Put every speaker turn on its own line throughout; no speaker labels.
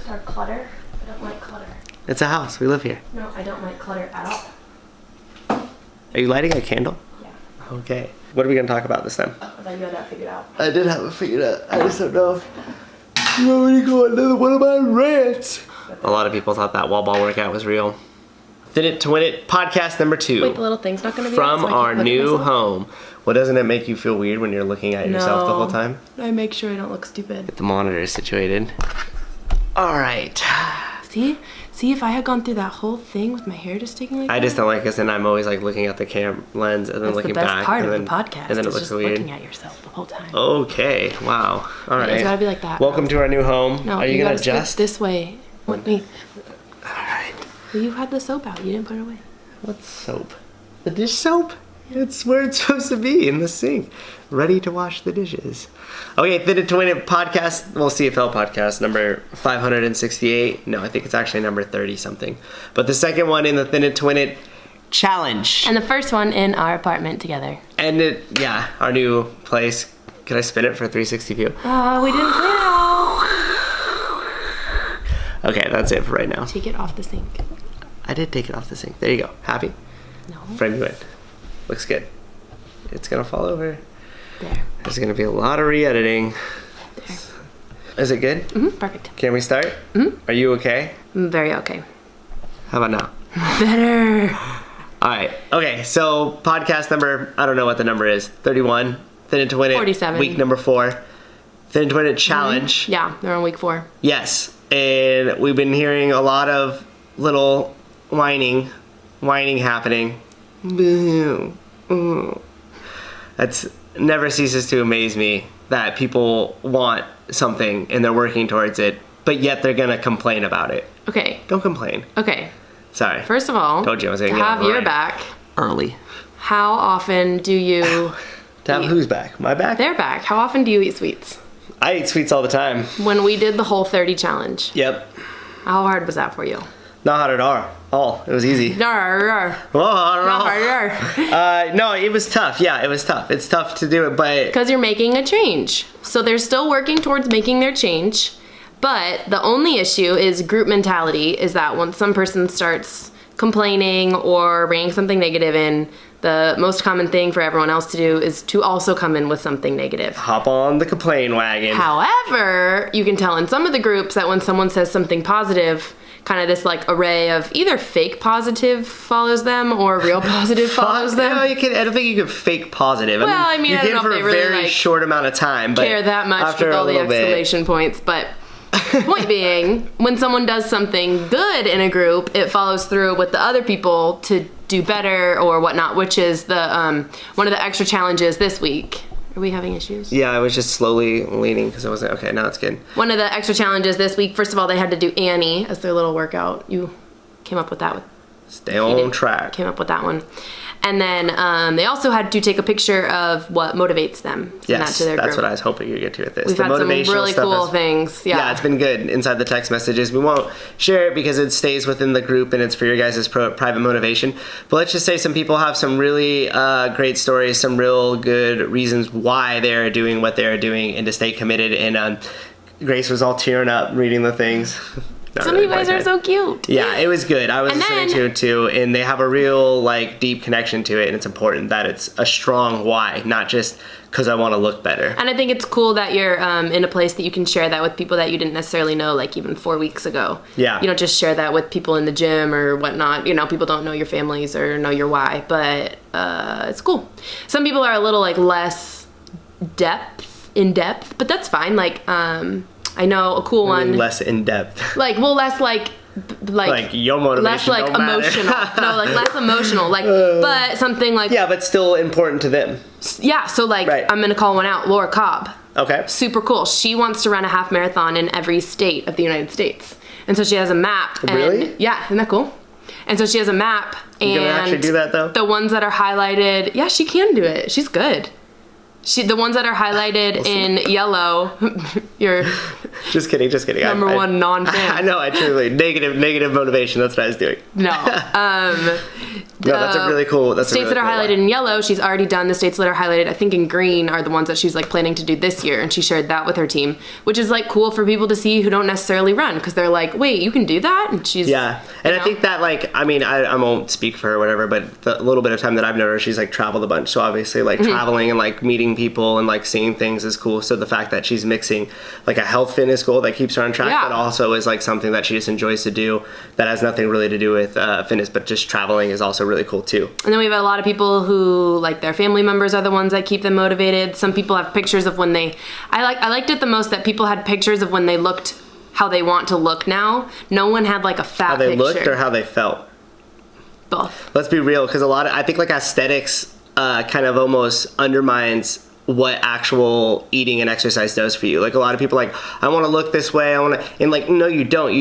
Or clutter. I don't like clutter.
It's a house. We live here.
No, I don't like clutter at all.
Are you lighting a candle?
Yeah.
Okay. What are we going to talk about this time?
I thought you had that figured out.
I did have it figured out. I just don't know if you want me to go another one of my rants. A lot of people thought that wall ball workout was real. Thin It to Win It podcast number 2.
Wait, the little thing's not going to be
from
out, so
our new home. Well, doesn't it make you feel weird when you're looking at yourself the whole time?
I make sure I don't look stupid.
Get the monitor situated. All right.
See, if I had gone through that whole thing with my hair just taking like
I just don't like this, and I'm always like looking at the lens and then looking back.
That's the best part
and
of
then,
the podcast.
And then it looks
just
weird.
Looking at yourself the whole time.
Okay. Wow. All right.
It's gotta be like that.
Welcome to our new home.
No,
are you gonna
gotta
adjust
this way? Let me.
All right.
Well, you had the soap out. You didn't put it away.
What soap? The dish soap? It's where it's supposed to be, in the sink. Ready to wash the dishes. Okay, Thin It to Win It podcast, well, CFL podcast, number 568. No, I think it's actually number 30-something. But the second one in the Thin It to Win It challenge.
And the first one in our apartment together.
And our new place. Can I spin it for 360 view?
We didn't plan it out.
Okay, that's it for right now.
Take it off the sink.
I did take it off the sink. There you go. Happy?
No.
Frame you in. Looks good. It's gonna fall over.
There.
There's gonna be a lot of re-editing.
There.
Is it good?
Mm-hmm. Perfect.
Can we start? Mm-hmm. Are you okay?
I'm very okay.
How about now?
Better.
All right. Okay. So podcast number, I don't know what the number is. 31. Thin It to Win It.
47.
Week number 4. Thin It to Win It challenge.
Mm-hmm. Yeah, they're on week 4.
Yes. And we've been hearing a lot of little whining happening. That's never ceases to amaze me that people want something and they're working towards it, but yet they're gonna complain about it.
Okay.
Don't complain.
Okay.
Sorry.
First of all,
Told you I was gonna
to
get
have
on
your
mine.
back,
Early.
how often do you
To have
eat-
whose back? My back?
Their back. How often do you eat sweets?
I eat sweets all the time.
When we did the whole 30 challenge,
Yep.
how hard was that for you?
Not hard at all. It was easy.
No,
No, it was tough. Yeah, it was tough. It's tough to do it, but
because you're making a change. So they're still working towards making their change. But the only issue is group mentality, is that once some person starts complaining or bringing something negative in, the most common thing for everyone else to do is to also come in with something negative.
hop on the complain wagon.
However, you can tell in some of the groups that when someone says something positive, kind of this like array of either fake positive follows them or real positive follows them.
No, I don't think you can fake positive.
Well, I mean,
you
I don't
can
know
for
if
a
they really,
very
like,
short amount of time, but
care that much
after
with all
a
the
little bit,
exclamation points, but point being, when someone does something good in a group, it follows through with the other people to do better or whatnot, which is the one of the extra challenges this week. Are we having issues?
Yeah, I was just slowly leaning because I wasn't okay. Now it's good.
One of the extra challenges this week, first of all, they had to do Annie as their little workout. You came up with that.
Stay on track.
Came up with that one. And then they also had to take a picture of what motivates them. Send
Yes,
that to their
that's
group.
what I was hoping you'd get to with this.
We've
the
had some
motivational
really
stuff
cool
is-
things.
Yeah, it's been good inside the text messages. We won't share it because it stays within the group and it's for your guys' private motivation. But let's just say some people have some really great stories, some real good reasons why they're doing what they're doing and to stay committed. And Grace was all tearing up reading the things.
Some of you guys are so cute.
Yeah, it was good. I was
And
listening
then-
to it too, and they have a real deep connection to it, and it's important that it's a strong why, not just because I want to look better.
And I think it's cool that you're in a place that you can share that with people that you didn't necessarily know, like even 4 weeks ago.
Yeah.
You don't just share that with people in the gym or whatnot. You know, people don't know your families or know your why, but it's cool. Some people are a little less in depth, but that's fine. I know a cool one.
Less in depth.
Less
your motivation
less
don't matter.
emotional. No, less emotional. But something
Yeah, but still important to them.
yeah. So
Right.
I'm gonna call one out. Laura Cobb.
Okay.
Super cool. She wants to run a half marathon in every state of the United States, and so she has a map. And,
Really?
Yeah, isn't that cool? And so she has a map.
You
and
gonna actually do that though?
the ones that are highlighted. Yeah, she can do it. She's good. The ones that are highlighted in yellow, you're
just kidding.
number one non-fan.
I know, I truly, negative motivation, that's what I was doing.
No.
No, that's a really cool,
states that are highlighted in yellow, she's already done. The states that are highlighted, I think, in green are the ones that she's like planning to do this year, and she shared that with her team, which is like cool for people to see who don't necessarily run, because they're like, wait, you can do that? And she's,
yeah. And I think that, like, I mean, I won't speak for her or whatever, but the little bit of time that I've known her, she's like traveled a bunch, so obviously like traveling and like meeting people and like seeing things is cool. So the fact that she's mixing like a health fitness goal that keeps her on track, but also is like something that she just enjoys to do that has nothing really to do with fitness, but just traveling is also really cool too.
And then we have a lot of people who, like, their family members are the ones that keep them motivated. Some people have pictures of when they, I liked it the most that people had pictures of when they looked how they want to look now. No one had like a fat picture. How they
looked or how they felt?
Both.
Let's be real, because I think like aesthetics kind of almost undermines what actual eating and exercise does for you. Like a lot of people like, I want to look this way, and like, no, you don't.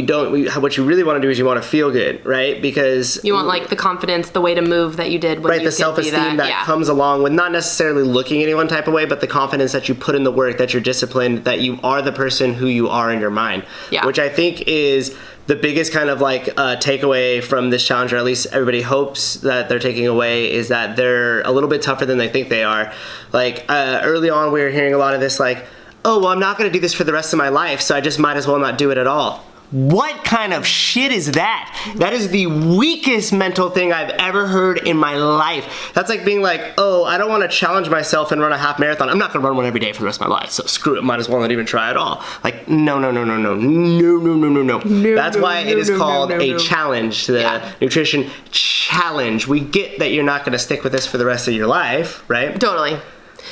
What you really want to do is you want to feel good, right? Because
you want like the confidence, the way to move that you did when
right, the self-esteem that comes along with not necessarily looking any one type of way, but the confidence that you put in the work, that you're disciplined, that you are the person who you are in your mind, which I think is the biggest kind of like takeaway from this challenge, or at least everybody hopes that they're taking away, is that they're a little bit tougher than they think they are. Like early on, we were hearing a lot of this like, oh, well, I'm not going to do this for the rest of my life, so I just might as well not do it at all. What kind of shit is that? That is the weakest mental thing I've ever heard in my life. That's like being like, oh, I don't want to challenge myself and run a half marathon. I'm not going to run one every day for the rest of my life, so screw it. Might as well not even try at all. Like, no. That's why it is called a challenge, the nutrition challenge. We get that you're not going to stick with this for the rest of your life, right?
Totally.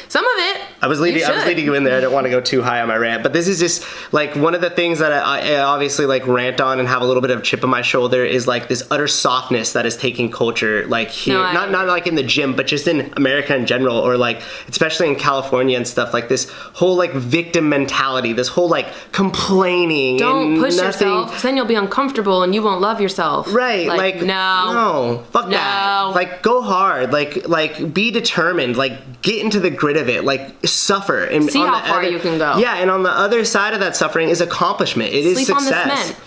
Some of it.
I was leading you in there. I don't want to go too high on my rant, but this is just like one of the things that I obviously like rant on and have a little bit of chip on my shoulder is like this utter softness that is taking culture like here, not like in the gym, but just in America in general, or like especially in California and stuff, like this whole like victim mentality, this whole like complaining.
Don't push yourself, because then you'll be uncomfortable and you won't love yourself.
Right? Like no, fuck that. Like go hard. Like be determined. Like get into the grit of it. Like suffer and
see how far you can go.
Yeah, and on the other side of that suffering is accomplishment. It is success.
Sleep on the cement.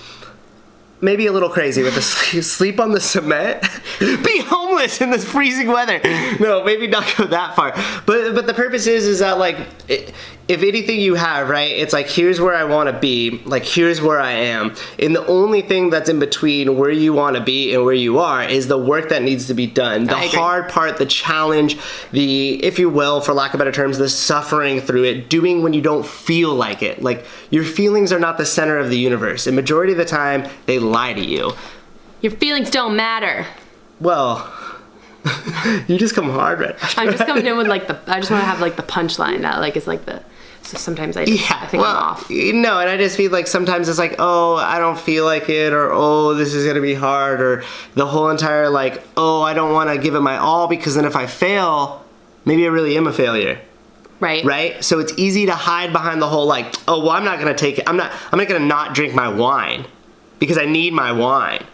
Maybe a little crazy with the sleep on the cement. Be homeless in this freezing weather. No, maybe not go that far. But the purpose is that like if anything you have, right, it's like here's where I want to be, like here's where I am. And the only thing that's in between where you want to be and where you are is the work that needs to be done. The hard part, the challenge, the, if you will, for lack of better terms, the suffering through it, doing when you don't feel like it. Like your feelings are not the center of the universe. And majority of the time, they lie to you.
Your feelings don't matter.
Well, you just come hard, right?
I'm just coming in with like I just want to have like the punchline that like is like the, so sometimes I think I'm off.
No, and I just feel like sometimes it's like, oh, I don't feel like it, or oh, this is gonna be hard, or the whole entire like, oh, I don't want to give it my all because then if I fail, maybe I really am a failure. Right? So it's easy to hide behind the whole like, oh, well, I'm not gonna take it. I'm not gonna not drink my wine because I need my wine.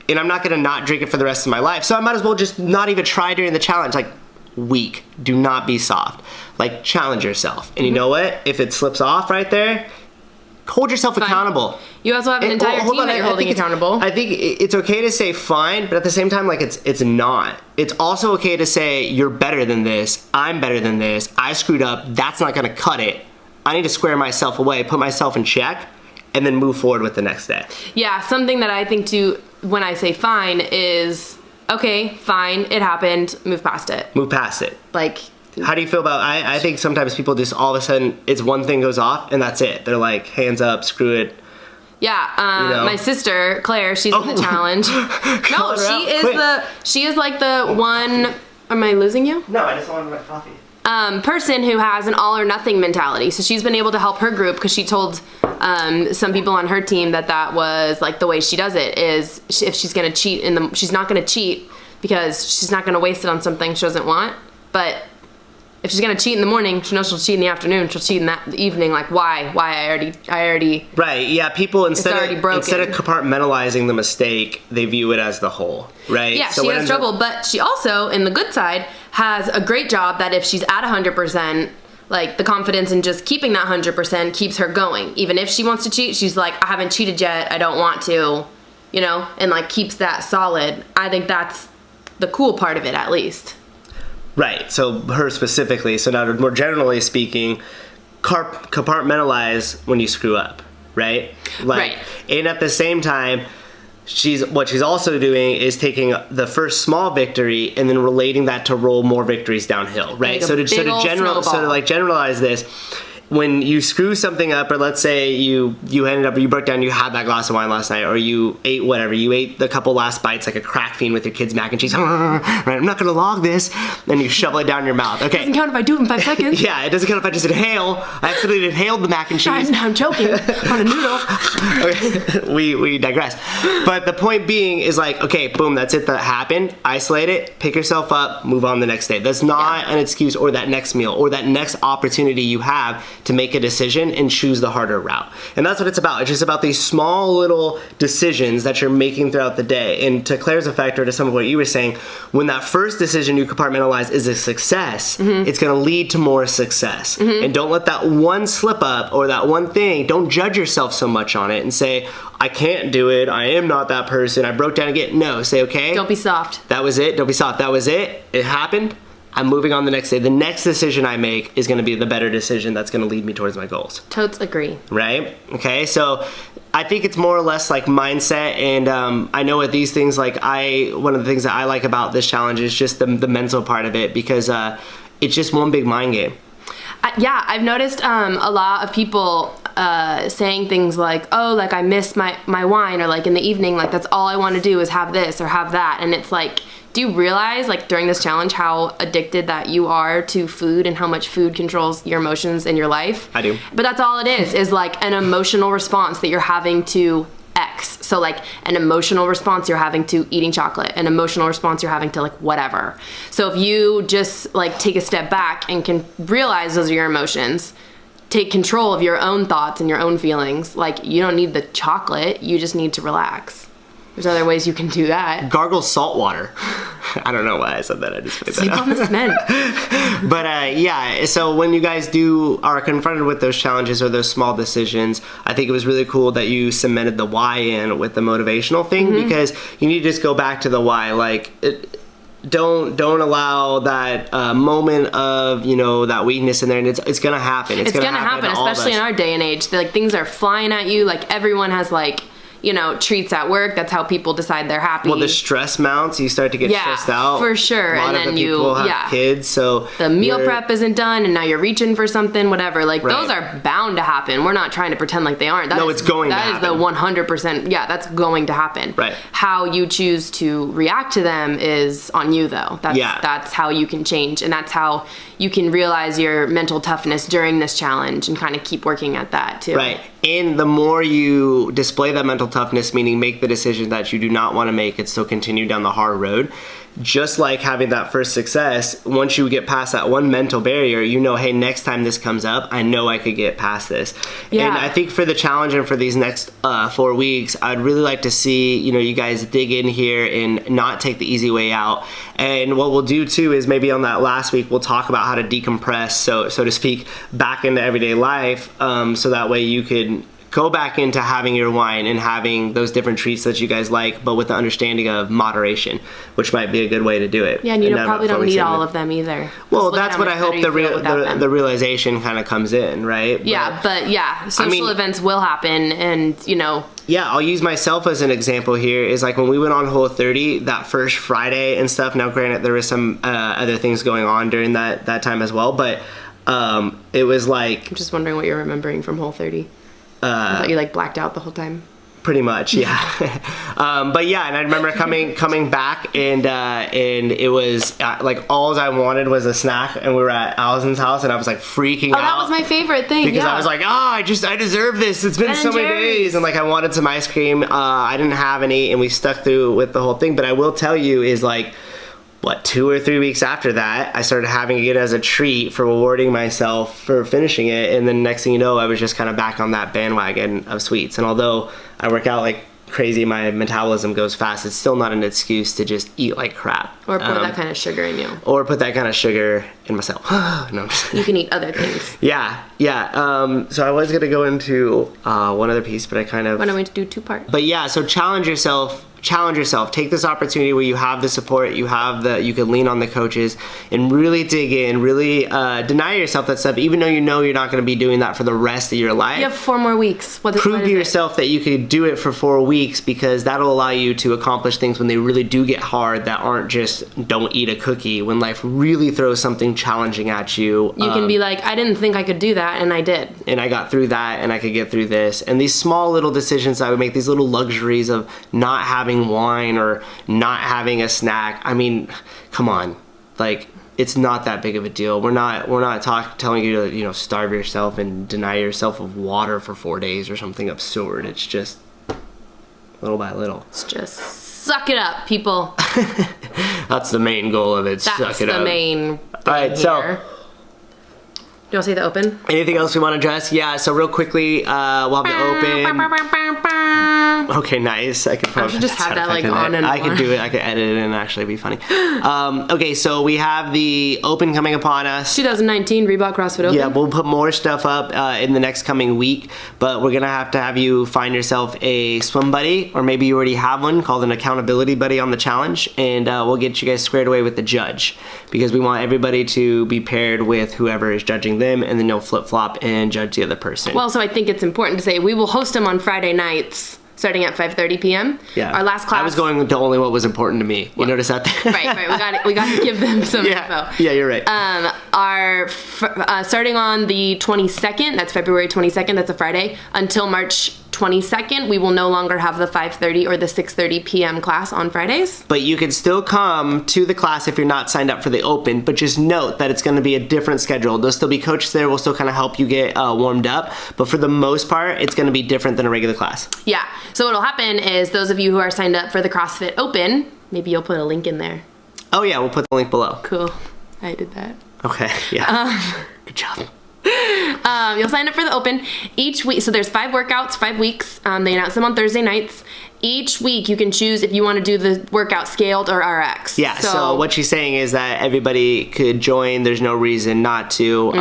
And I'm not gonna not drink it for the rest of my life. So I might as well just not even try during the challenge. Like, weak. Do not be soft. Like, challenge yourself. And you know what? If it slips off right there, hold yourself accountable.
You also have an entire team that you're holding accountable.
I think it's okay to say fine, but at the same time, like it's not. It's also okay to say you're better than this. I'm better than this. I screwed up. That's not gonna cut it. I need to square myself away, put myself in check, and then move forward with the next day. Yeah,
something that I think too, when I say fine, is okay, fine, it happened, move past it.
Move past it.
Like,
how do you feel about, I think sometimes people just all of a sudden, it's one thing goes off and that's it. They're like, hands up, screw it.
Yeah, my sister, Claire, she's in the challenge. No, she is like the one, am I losing you?
No, I just wanted my coffee.
Person who has an all or nothing mentality. So she's been able to help her group because she told some people on her team that was like the way she does it is if she's gonna cheat she's not gonna cheat because she's not gonna waste it on something she doesn't want. But if she's gonna cheat in the morning, she knows she'll cheat in the afternoon. She'll cheat in the evening. Like why? I already.
Right. Yeah. People instead of compartmentalizing the mistake, they view it as the whole. Right.
Yeah. So she has trouble, but she also, in the good side, has a great job that if she's at 100%, like the confidence in just keeping that 100% keeps her going. Even if she wants to cheat, she's like, I haven't cheated yet, I don't want to, you know, and like keeps that solid. I think that's the cool part of it, at least.
Right. So her specifically. So now, more generally speaking, compartmentalize when you screw up, right? Like,
right.
And at the same time, what she's also doing is taking the first small victory and then relating that to roll more victories downhill, right?
Like
so to generalize this, when you screw something up, or let's say you broke down, you had that glass of wine last night, or you ate whatever, you ate the couple last bites like a crack fiend with your kids' mac and cheese, right? I'm not gonna log this, and you shovel it down your mouth. Okay.
It doesn't count if I do it in 5 seconds.
Yeah, it doesn't count if I just inhale. I accidentally inhaled the mac and cheese.
I'm choking on a noodle.
Okay, we digress. But the point being is like, okay, boom, that's it, that happened. Isolate it, pick yourself up, move on the next day. That's not an excuse, or that next meal, or that next opportunity you have to make a decision and choose the harder route. And that's what it's about. It's just about these small little decisions that you're making throughout the day. And to Claire's effect, or to some of what you were saying, when that first decision you compartmentalize is a success, it's going to lead to more success. And don't let that one slip up or that one thing, don't judge yourself so much on it and say, I can't do it, I am not that person, I broke down again. No, say, okay.
Don't be soft.
That was it. Don't be soft. That was it. It happened. I'm moving on the next day. The next decision I make is going to be the better decision that's going to lead me towards my goals.
Totes agree.
Right? Okay, so I think it's more or less like mindset, and I know with these things, like one of the things that I like about this challenge is just the mental part of it, because it's just one big mind game.
Yeah, I've noticed a lot of people saying things like, oh, like I missed my wine, or like in the evening, like that's all I want to do is have this or have that. And it's like, do you realize, like, during this challenge how addicted that you are to food and how much food controls your emotions in your life?
I do.
But that's all it is like an emotional response that you're having to X. So like an emotional response you're having to eating chocolate, an emotional response you're having to like whatever. So if you just like take a step back and can realize those are your emotions, take control of your own thoughts and your own feelings, like you don't need the chocolate, you just need to relax. There's other ways you can do that.
Gargle salt water. I don't know why I said that. I just made that
Sleep
up.
on the cement.
But yeah, so when you guys are confronted with those challenges or those small decisions, I think it was really cool that you cemented the why in with the motivational thing, because you need to just go back to the why. Like, don't allow that moment of, you know, that weakness in there, and it's gonna happen. It's gonna happen,
especially in our day and age. Like, things are flying at you. Like, everyone has like, you know, treats at work. That's how people decide they're happy.
Well, the stress mounts. You start to get stressed out.
For sure.
A lot of the people have kids, so
the meal prep isn't done, and now you're reaching for something, whatever. Like, those are bound to happen. We're not trying to pretend like they aren't.
It's going to happen.
That is the 100%. Yeah, that's going to happen.
Right.
How you choose to react to them is on you, though. That's how you can change, and that's how you can realize your mental toughness during this challenge and kind of keep working at that too.
Right. And the more you display that mental toughness, meaning make the decision that you do not want to make and still continue down the hard road, just like having that first success, once you get past that one mental barrier, you know, hey, next time this comes up, I know I could get past this. Yeah. And I think for the challenge and for these next 4 weeks, I'd really like to see, you know, you guys dig in here and not take the easy way out. And what we'll do too is maybe on that last week, we'll talk about how to decompress, so to speak, back into everyday life, so that way you could go back into having your wine and having those different treats that you guys like, but with the understanding of moderation, which might be a good way to do it.
Yeah, and you probably don't need all of them either.
Well, that's what I hope the realization kind of comes in, right?
Yeah, but social events will happen, and, you know.
Yeah, I'll use myself as an example here, is like when we went on Whole30 that first Friday and stuff. Now, granted, there was some other things going on during that time as well, but it was like...
I'm just wondering what you're remembering from Whole30. I thought you like blacked out the whole time.
Pretty much, yeah. But yeah, and I remember coming back, and it was like all I wanted was a snack, and we were at Allison's house, and I was like freaking out.
Oh, that was my favorite thing.
Because I was like, I deserve this. It's been so many days, and like I wanted some ice cream. I didn't have any, and we stuck through with the whole thing. But I will tell you is like, 2 or 3 weeks after that, I started having it as a treat for rewarding myself for finishing it, and then next thing you know, I was just kind of back on that bandwagon of sweets. And although I work out like crazy, my metabolism goes fast, it's still not an excuse to just eat like crap.
Or put that kind of sugar in you.
Or put that kind of sugar in myself. No, I'm just
You can eat other things.
Yeah. So I was going to go into one other piece, but I kind of...
Why don't we do 2 parts?
But yeah, so challenge yourself. Take this opportunity where you have the support, you can lean on the coaches and really dig in, really deny yourself that stuff, even though you know you're not going to be doing that for the rest of your life.
You have 4 more weeks.
Prove to yourself that you could do it for 4 weeks, because that'll allow you to accomplish things when they really do get hard that aren't just don't eat a cookie. When life really throws something challenging at you,
you can be like, I didn't think I could do that, and I did.
And I got through that, and I could get through this. And these small little decisions I would make, these little luxuries of not having wine or not having a snack. I mean, come on, like, it's not that big of a deal. We're not telling you to starve yourself and deny yourself of water for 4 days or something absurd. It's just little by little.
It's just suck it up, people.
That's the main goal of it.
That's
suck it up.
the main thing.
All right,
here.
so.
Do you want to see the open?
Anything else we want to address? Yeah, so real quickly, we'll have the open. Okay, nice. I could probably
just have that like on and on.
I could do it. I could edit it and actually be funny. Okay, so we have the open coming upon us.
2019 Reebok CrossFit Open.
Yeah, we'll put more stuff up in the next coming week, but we're going to have you find yourself a swim buddy, or maybe you already have one called an accountability buddy on the challenge, and we'll get you guys squared away with the judge, because we want everybody to be paired with whoever is judging them, and then you'll flip-flop and judge the other person.
Well, so I think it's important to say we will host them on Friday nights starting at 5:30 p.m.
Yeah.
Our last class.
I was going to only what was important to me. You notice that?
Right. We got to give them some info.
Yeah, you're right.
Starting on the 22nd, that's February 22nd, that's a Friday, until March 22nd, we will no longer have the 5:30 or the 6:30 p.m. class on Fridays.
But you can still come to the class if you're not signed up for the open, but just note that it's going to be a different schedule. There'll still be coaches there. We'll still kind of help you get warmed up, but for the most part, it's going to be different than a regular class.
Yeah. So what'll happen is those of you who are signed up for the CrossFit Open, maybe you'll put a link in there.
Oh yeah, we'll put the link below.
Cool. I did that.
Okay, yeah. Good job.
You'll sign up for the open each week. So there's 5 workouts, 5 weeks. They announce them on Thursday nights. Each week you can choose if you want to do the workout scaled or RX.
Yeah, so what she's saying is that everybody could join. There's no reason not to.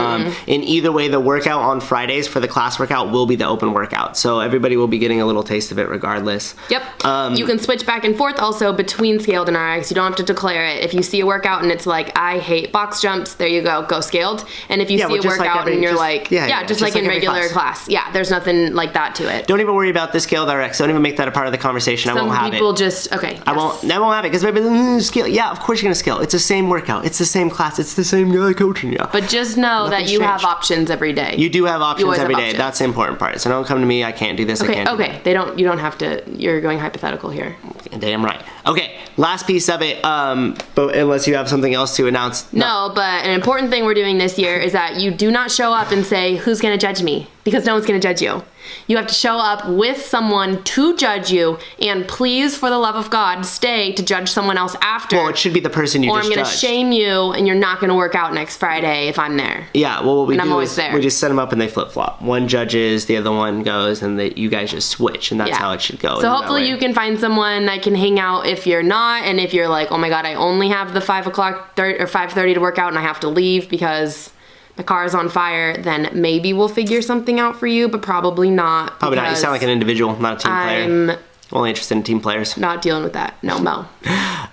In either way, the workout on Fridays for the class workout will be the open workout. So everybody will be getting a little taste of it regardless.
Yep. You can switch back and forth also between scaled and RX. You don't have to declare it. If you see a workout and it's like, I hate box jumps, there you go scaled. And if you see a workout and you're just like in regular class. Yeah, there's nothing like that to it.
Don't even worry about the scaled RX. Don't even make that a part of the conversation. I won't have it.
Some people just, okay. Yes.
I won't have it because maybe scale. Yeah, of course you're gonna scale. It's the same workout. It's the same class. It's the same guy coaching you.
But just know that you have options every day.
You do have options every day. That's the important part. So don't come to me. I can't do this.
Okay,
I can't.
Okay. You don't have to. You're going hypothetical here.
Damn right. Okay. Last piece of it. But unless you have something else to announce.
No, but an important thing we're doing this year is that you do not show up and say, "Who's gonna judge me?" Because no one's gonna judge you. You have to show up with someone to judge you, and please, for the love of God, stay to judge someone else after.
Well, it should be the person you just judged.
Or I'm going to shame you, and you're not going to work out next Friday if I'm there.
Yeah, well, what we do is we just set them up and they flip-flop. One judges, the other one goes, and you guys just switch, and that's how it should go.
So hopefully you can find someone that can hang out if you're not, and if you're like, oh my God, I only have the 5 o'clock or 5:30 to work out, and I have to leave because the car is on fire, then maybe we'll figure something out for you, but probably not.
Probably not. You sound like an individual, not a team player. I'm only interested in team players.
Not dealing with that. No, Mo.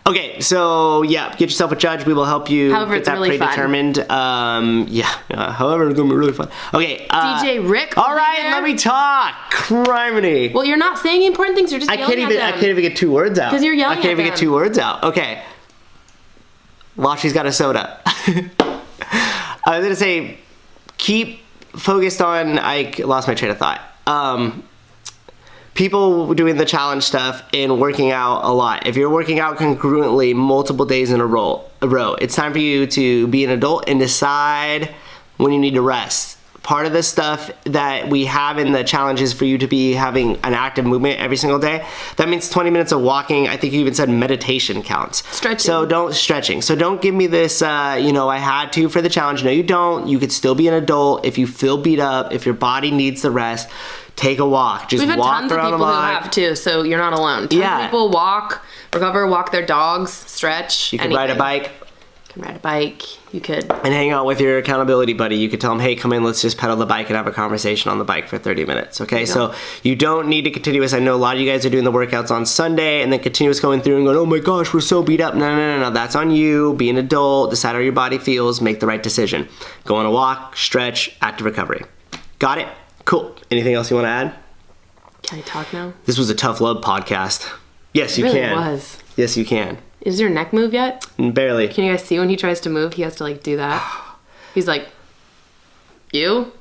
Okay, so yeah, get yourself a judge. We will help you get that really predetermined. However, it's going to be really fun. Okay.
DJ Rick.
All right, let me talk. Criminy.
Well, you're not saying important things. You're just yelling at them.
I can't even get 2 words out.
Because you're yelling at them.
I can't even get 2 words out. Okay. Lashi's got a soda. I was going to say, keep focused on, I lost my train of thought. People doing the challenge stuff and working out a lot. If you're working out congruently multiple days in a row, it's time for you to be an adult and decide when you need to rest. Part of the stuff that we have in the challenge is for you to be having an active movement every single day. That means 20 minutes of walking. I think you even said meditation counts.
Stretching.
So don't give me this, I had to for the challenge. No, you don't. You could still be an adult. If you feel beat up, if your body needs the rest, take a walk. Just walk around the block. We've had tons of people who have
too, so you're not alone. Tons of people walk, recover, walk their dogs, stretch.
You can ride a bike.
can ride a bike. You could.
And hang out with your accountability buddy. You could tell them, hey, come in, let's just pedal the bike and have a conversation on the bike for 30 minutes, okay? So you don't need to continuous. I know a lot of you guys are doing the workouts on Sunday and then continuous going through and going, oh my gosh, we're so beat up. No. That's on you. Be an adult. Decide how your body feels. Make the right decision. Go on a walk, stretch, active recovery. Got it? Cool. Anything else you want to add?
Can I talk now?
This was a tough love podcast. Yes, you
It really
can.
was.
Yes, you can.
Is your neck move yet?
Barely.
Can you guys see when he tries to move, he has to like do that? He's like, you?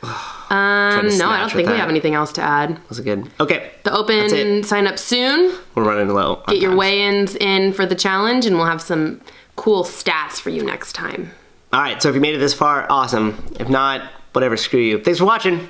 No, I don't think we have anything else to add.
Was it good? Okay.
The open sign up soon.
We're running low.
Get your weigh-ins in for the challenge and we'll have some cool stats for you next time.
All right, so if you made it this far, awesome. If not, whatever, screw you. Thanks for watching.